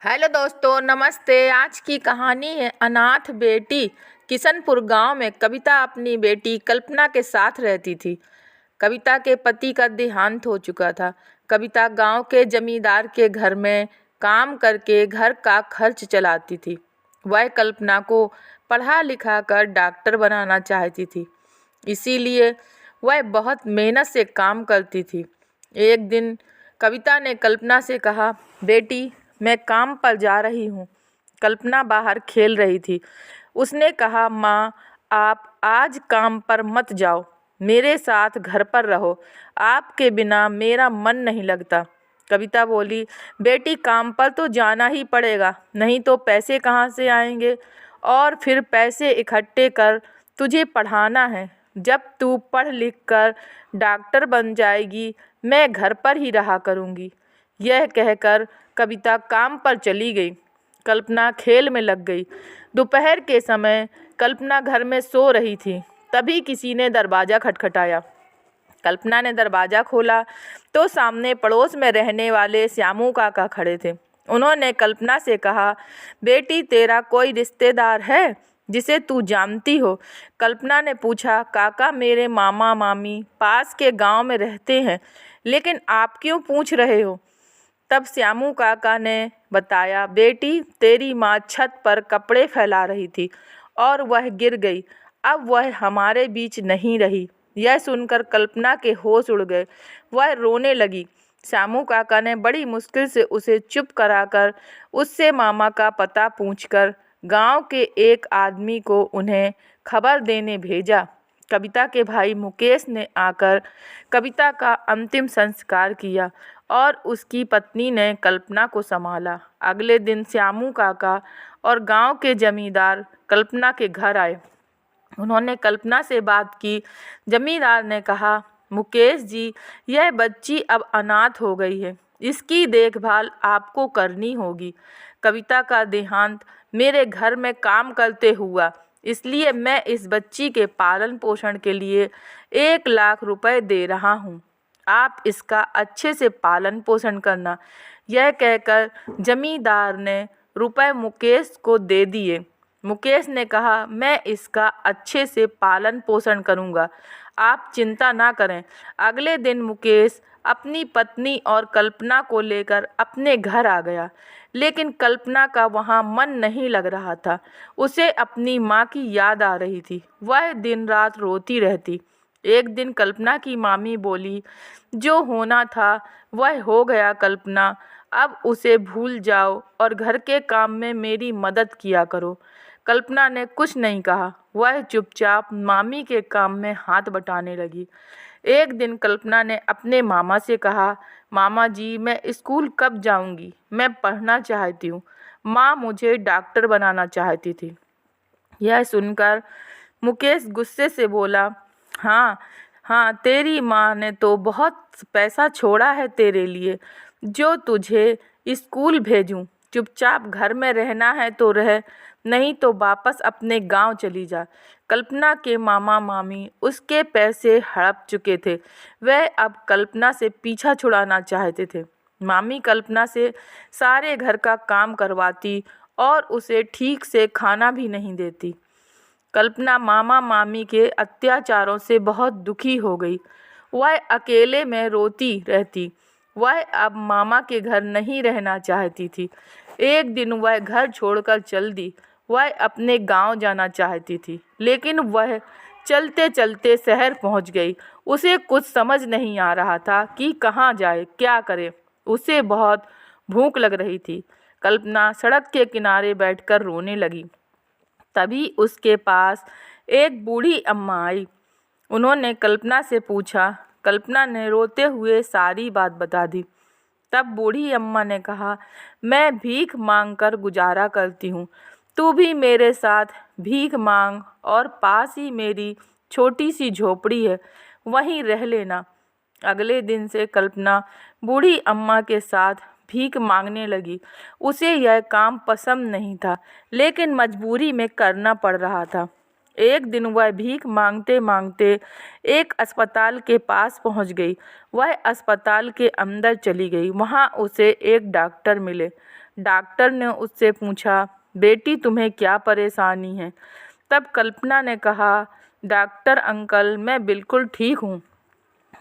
Hello दोस्तों, नमस्ते। आज की कहानी है अनाथ बेटी। किशनपुर गांव में कविता अपनी बेटी कल्पना के साथ रहती थी। कविता के पति का देहांत हो चुका था। कविता गांव के जमींदार के घर में काम करके घर का खर्च चलाती थी। वह कल्पना को पढ़ा लिखा कर डॉक्टर बनाना चाहती थी, इसीलिए वह बहुत मेहनत से काम करती थी। एक दिन कविता ने कल्पना से कहा, बेटी मैं काम पर जा रही हूँ। कल्पना बाहर खेल रही थी। उसने कहा, माँ आप आज काम पर मत जाओ, मेरे साथ घर पर रहो, आपके बिना मेरा मन नहीं लगता। कविता बोली, बेटी काम पर तो जाना ही पड़ेगा, नहीं तो पैसे कहाँ से आएंगे, और फिर पैसे इकट्ठे कर तुझे पढ़ाना है। जब तू पढ़ लिख कर डॉक्टर बन जाएगी मैं घर पर ही रहा करूँगी। यह कहकर कविता काम पर चली गई। कल्पना खेल में लग गई। दोपहर के समय कल्पना घर में सो रही थी, तभी किसी ने दरवाज़ा खटखटाया। कल्पना ने दरवाज़ा खोला तो सामने पड़ोस में रहने वाले श्यामू काका खड़े थे। उन्होंने कल्पना से कहा, बेटी तेरा कोई रिश्तेदार है जिसे तू जानती हो? कल्पना ने पूछा, काका मेरे मामा मामी पास के गांव में रहते हैं, लेकिन आप क्यों पूछ रहे हो? तब श्यामू काका ने बताया, बेटी तेरी माँ छत पर कपड़े फैला रही थी और वह गिर गई। अब वह हमारे बीच नहीं रही। यह सुनकर कल्पना के होश उड़ गए। वह रोने लगी। श्यामू काका ने बड़ी मुश्किल से उसे चुप कराकर उससे मामा का पता पूछकर गांव के एक आदमी को उन्हें खबर देने भेजा। कविता के भाई मुकेश ने आकर कविता का अंतिम संस्कार किया और उसकी पत्नी ने कल्पना को संभाला। अगले दिन श्यामू काका और गांव के जमींदार कल्पना के घर आए। उन्होंने कल्पना से बात की। जमींदार ने कहा, मुकेश जी, यह बच्ची अब अनाथ हो गई है, इसकी देखभाल आपको करनी होगी। कविता का देहांत मेरे घर में काम करते हुआ, इसलिए मैं इस बच्ची के पालन पोषण के लिए 1 लाख रुपए दे रहा हूँ। आप इसका अच्छे से पालन पोषण करना। यह कहकर जमींदार ने रुपए मुकेश को दे दिए। मुकेश ने कहा, मैं इसका अच्छे से पालन पोषण करूंगा, आप चिंता ना करें। अगले दिन मुकेश अपनी पत्नी और कल्पना को लेकर अपने घर आ गया, लेकिन कल्पना का वहाँ मन नहीं लग रहा था। उसे अपनी माँ की याद आ रही थी। वह दिन रात रोती रहती। एक दिन कल्पना की मामी बोली, जो होना था वह हो गया कल्पना, अब उसे भूल जाओ और घर के काम में मेरी मदद किया करो। कल्पना ने कुछ नहीं कहा। वह चुपचाप मामी के काम में हाथ बटाने लगी। एक दिन कल्पना ने अपने मामा से कहा, मामा जी मैं स्कूल कब जाऊंगी? मैं पढ़ना चाहती हूँ। माँ मुझे डॉक्टर बनाना चाहती थी। यह सुनकर मुकेश गुस्से से बोला, हाँ हाँ, तेरी माँ ने तो बहुत पैसा छोड़ा है तेरे लिए, जो तुझे स्कूल भेजूं। चुपचाप घर में रहना है तो रह, नहीं तो वापस अपने गांव चली जा। कल्पना के मामा मामी उसके पैसे हड़प चुके थे। वह अब कल्पना से पीछा छुड़ाना चाहते थे। मामी कल्पना से सारे घर का काम करवाती और उसे ठीक से खाना भी नहीं देती। कल्पना मामा मामी के अत्याचारों से बहुत दुखी हो गई। वह अकेले में रोती रहती। वह अब मामा के घर नहीं रहना चाहती थी। एक दिन वह घर छोड़कर चल दी। वह अपने गांव जाना चाहती थी, लेकिन वह चलते चलते शहर पहुंच गई। उसे कुछ समझ नहीं आ रहा था कि कहाँ जाए, क्या करे। उसे बहुत भूख लग रही थी। कल्पना सड़क के किनारे बैठकर रोने लगी। तभी उसके पास एक बूढ़ी अम्मा आई। उन्होंने कल्पना से पूछा। कल्पना ने रोते हुए सारी बात बता दी। तब बूढ़ी अम्मा ने कहा, मैं भीख मांग कर गुजारा करती हूँ, तू भी मेरे साथ भीख मांग और पास ही मेरी छोटी सी झोपड़ी है, वहीं रह लेना। अगले दिन से कल्पना बूढ़ी अम्मा के साथ भीख मांगने लगी। उसे यह काम पसंद नहीं था, लेकिन मजबूरी में करना पड़ रहा था। एक दिन वह भीख मांगते मांगते एक अस्पताल के पास पहुंच गई। वह अस्पताल के अंदर चली गई। वहां उसे एक डॉक्टर मिले। डॉक्टर ने उससे पूछा, बेटी तुम्हें क्या परेशानी है? तब कल्पना ने कहा, डॉक्टर अंकल मैं बिल्कुल ठीक हूँ।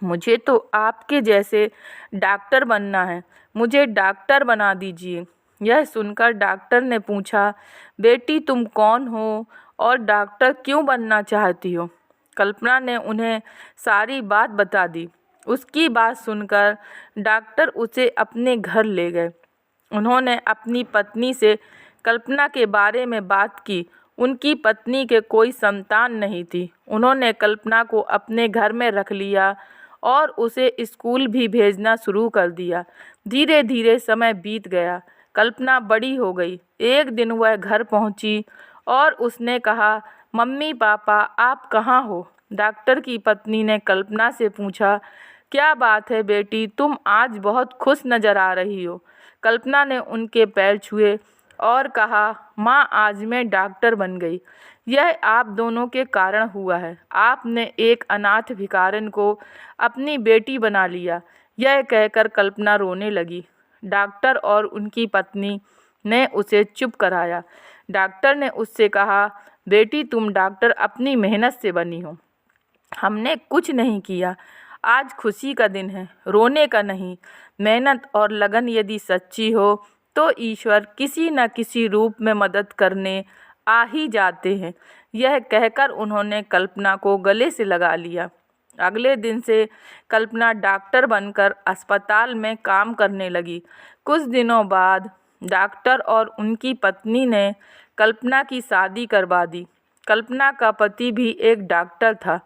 मुझे तो आपके जैसे डॉक्टर बनना है, मुझे डॉक्टर बना दीजिए। यह सुनकर डॉक्टर ने पूछा, बेटी तुम कौन हो और डॉक्टर क्यों बनना चाहती हो? कल्पना ने उन्हें सारी बात बता दी। उसकी बात सुनकर डॉक्टर उसे अपने घर ले गए। उन्होंने अपनी पत्नी से कल्पना के बारे में बात की। उनकी पत्नी के कोई संतान नहीं थी। उन्होंने कल्पना को अपने घर में रख लिया और उसे स्कूल भी भेजना शुरू कर दिया। धीरे धीरे समय बीत गया। कल्पना बड़ी हो गई। एक दिन वह घर पहुंची और उसने कहा, मम्मी पापा आप कहाँ हो? डॉक्टर की पत्नी ने कल्पना से पूछा, क्या बात है बेटी, तुम आज बहुत खुश नज़र आ रही हो। कल्पना ने उनके पैर छुए और कहा, माँ आज मैं डॉक्टर बन गई। यह आप दोनों के कारण हुआ है। आपने एक अनाथ भिखारिन को अपनी बेटी बना लिया। यह कहकर कल्पना रोने लगी। डॉक्टर और उनकी पत्नी ने उसे चुप कराया। डॉक्टर ने उससे कहा, बेटी तुम डॉक्टर अपनी मेहनत से बनी हो, हमने कुछ नहीं किया। आज खुशी का दिन है, रोने का नहीं। मेहनत और लगन यदि सच्ची हो तो ईश्वर किसी न किसी रूप में मदद करने आ ही जाते हैं। यह कहकर उन्होंने कल्पना को गले से लगा लिया। अगले दिन से कल्पना डॉक्टर बनकर अस्पताल में काम करने लगी। कुछ दिनों बाद डॉक्टर और उनकी पत्नी ने कल्पना की शादी करवा दी। कल्पना का पति भी एक डॉक्टर था।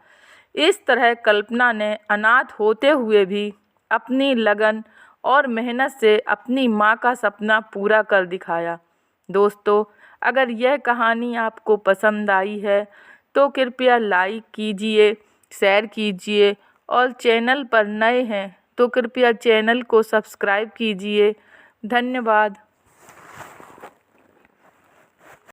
इस तरह कल्पना ने अनाथ होते हुए भी अपनी लगन और मेहनत से अपनी माँ का सपना पूरा कर दिखाया। दोस्तों, अगर यह कहानी आपको पसंद आई है तो कृपया लाइक कीजिए, शेयर कीजिए और चैनल पर नए हैं तो कृपया चैनल को सब्सक्राइब कीजिए। धन्यवाद।